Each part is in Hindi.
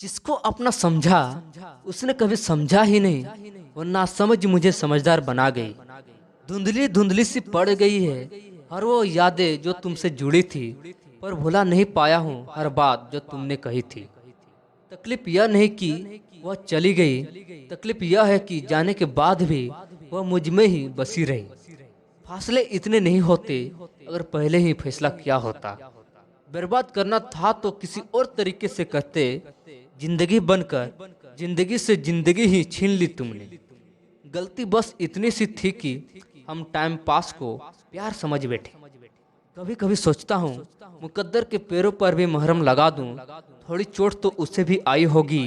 जिसको अपना समझा उसने कभी समझा ही नहीं। वो नासमझ मुझे समझदार बना गई। धुंधली धुंधली सी पड़ गई है हर वो यादें जो तुमसे जुड़ी थी, पर भुला नहीं पाया हूँ हर बात जो तुमने कही थी। तकलीफ यह नहीं कि वह चली गई, तकलीफ यह है कि जाने के बाद भी वह मुझ में ही बसी रही। फासले इतने नहीं होते अगर पहले ही फैसला किया होता। बर्बाद करना था तो किसी और तरीके से करते। जिंदगी बनकर जिंदगी से जिंदगी ही छीन ली तुमने। गलती बस इतनी सी थी कि हम टाइम पास को प्यार समझ बैठे। कभी कभी सोचता हूँ मुकद्दर के पैरों पर भी महरम लगा दूं। थोड़ी चोट तो उसे भी आई होगी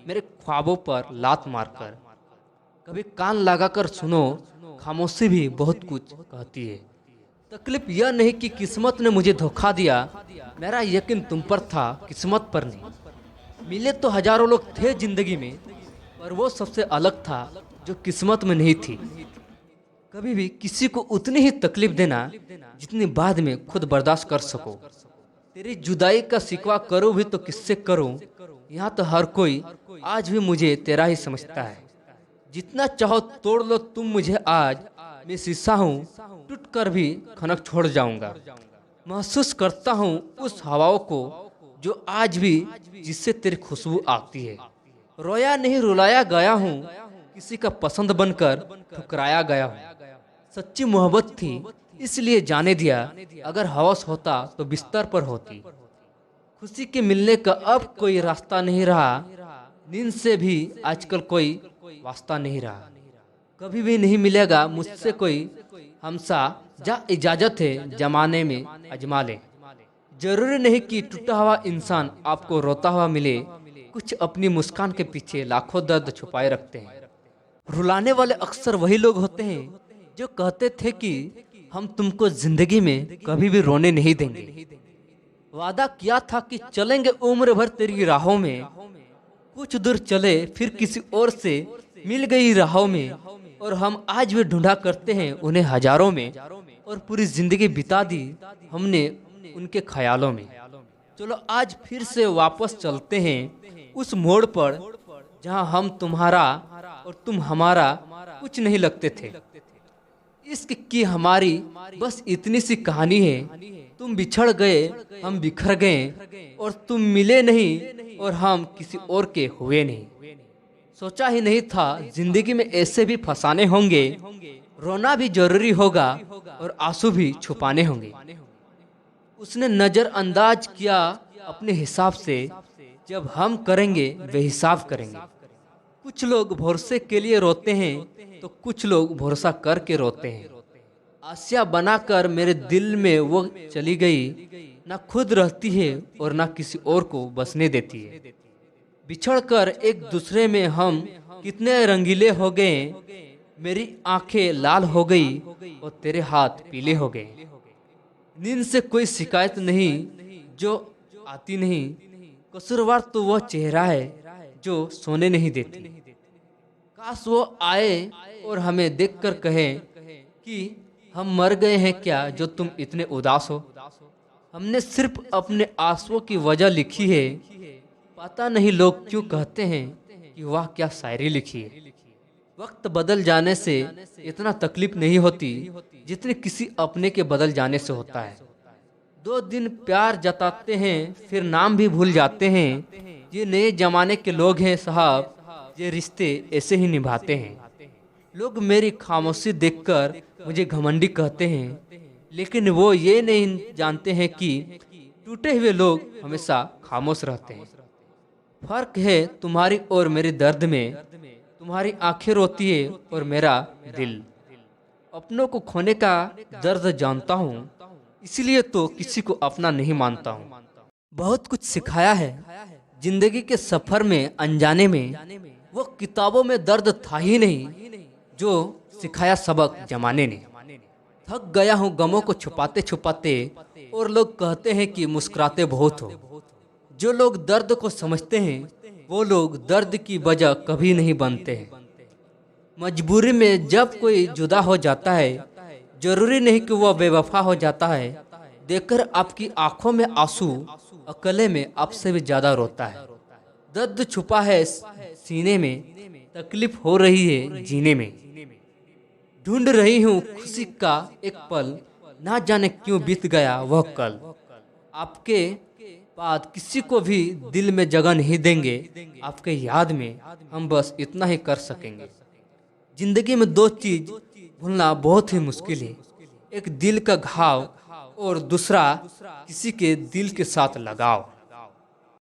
मेरे ख्वाबों पर लात मारकर। कभी कान लगाकर सुनो, खामोशी भी बहुत कुछ कहती है। तकलीफ यह नहीं कि किस्मत ने मुझे धोखा दिया, मेरा यकीन तुम पर था, किस्मत पर नहीं। मिले तो हजारों लोग थे जिंदगी में, पर वो सबसे अलग था जो किस्मत में नहीं थी। कभी भी किसी को उतनी ही तकलीफ देना जितनी बाद में खुद बर्दाश्त कर सको। तेरी जुदाई का शिकवा करूं भी तो किससे करूं। यहाँ तो हर कोई आज भी मुझे तेरा ही समझता है। जितना चाहो तोड़ लो तुम मुझे आज, मैं शीशा हूँ टूट कर भी खनक छोड़ जाऊंगा। महसूस करता हूँ उस हवाओं को जो आज भी जिससे तेरी खुशबू आती है। रोया नहीं रुलाया गया हूँ, किसी का पसंद बनकर ठुकराया गया हूँ। सच्ची मोहब्बत थी इसलिए जाने दिया, अगर हवस होता तो बिस्तर पर होती। खुशी के मिलने का अब कोई रास्ता नहीं रहा, नींद से भी आजकल कोई वास्ता नहीं रहा। कभी भी नहीं मिलेगा मुझसे कोई हमसा, जा इजाजत है जमाने में अजमा ले। जरूरी नहीं कि टूटा हुआ इंसान आपको रोता हुआ मिले, कुछ अपनी मुस्कान के पीछे लाखों दर्द छुपाए रखते हैं। रुलाने वाले अक्सर वही लोग होते हैं जो कहते थे कि हम तुमको जिंदगी में कभी भी रोने नहीं देंगे। वादा किया था कि चलेंगे उम्र भर तेरी राहों में। कुछ दूर चले फिर किसी और से मिल गई राहों में, और हम आज भी ढूंढा करते हैं उन्हें हजारों में। और पूरी जिंदगी बिता दी हमने उनके ख्यालों में। चलो आज फिर से वापस चलते हैं उस मोड़ पर जहां हम तुम्हारा और तुम हमारा कुछ नहीं लगते थे। इश्क की हमारी बस इतनी सी कहानी है। तुम बिछड़ गए, हम बिखर गए, और तुम मिले नहीं और हम किसी और के हुए नहीं। सोचा ही नहीं था जिंदगी में ऐसे भी फसाने होंगे। रोना भी जरूरी होगा और आंसू भी छुपाने होंगे। उसने नजरअंदाज किया अपने हिसाब से, जब हम करेंगे बेहिसाब करेंगे। कुछ लोग भरोसे के लिए रोते हैं तो कुछ लोग भरोसा करके रोते हैं। आसिया बनाकर मेरे दिल में वो चली गई, ना खुद रहती है और ना किसी और को बसने देती है। बिछड़ कर एक दूसरे में हम कितने रंगीले हो गए। मेरी आंखें लाल हो गई और तेरे हाथ पीले हो गए। नींद से कोई शिकायत नहीं जो आती नहीं, कसूरवार तो वह चेहरा है जो सोने नहीं देती। काश वो आए और हमें देखकर कहे कि हम मर गए हैं क्या जो तुम इतने उदास हो। हमने सिर्फ अपने आंसुओं की वजह लिखी है, पता नहीं लोग क्यों कहते हैं कि वाह क्या शायरी लिखी है। वक्त बदल जाने से इतना तकलीफ नहीं होती जितनी किसी अपने के बदल जाने से होता है। 2 दिन प्यार जताते हैं फिर नाम भी भूल जाते हैं। ये नए जमाने के लोग हैं साहब, ये रिश्ते ऐसे ही निभाते हैं। लोग मेरी खामोशी देखकर मुझे घमंडी कहते हैं, लेकिन वो ये नहीं जानते हैं कि टूटे हुए लोग हमेशा खामोश रहते हैं। फर्क है तुम्हारी और मेरे दर्द में, तुम्हारी आंखें रोती है और मेरा दिल। अपनों को खोने का दर्द जानता हूँ, इसलिए तो किसी को अपना नहीं मानता हूँ। बहुत कुछ सिखाया है जिंदगी के सफर में अनजाने में, वो किताबों में दर्द था ही नहीं जो सिखाया सबक जमाने ने। थक गया हूँ गमों को छुपाते छुपाते, और लोग कहते हैं कि मुस्कुराते बहुत हो। जो लोग दर्द को समझते हैं वो लोग दर्द की वजह कभी नहीं बनते हैं। मजबूरी में जब कोई जुदा हो जाता है, जरूरी नहीं कि वह बेवफा हो जाता है। देखकर आपकी आंखों में आंसू अकेले में आपसे भी ज्यादा रोता है। दर्द छुपा है सीने में, तकलीफ हो रही है जीने में। ढूंढ रही हूँ खुशी का एक पल, ना जाने क्यों बीत गया वह कल। आपके बाद किसी को भी दिल में जगह नहीं देंगे, आपके याद में हम बस इतना ही कर सकेंगे। जिंदगी में दो चीज भूलना बहुत ही मुश्किल है, एक दिल का घाव और दूसरा किसी के दिल के साथ लगाव।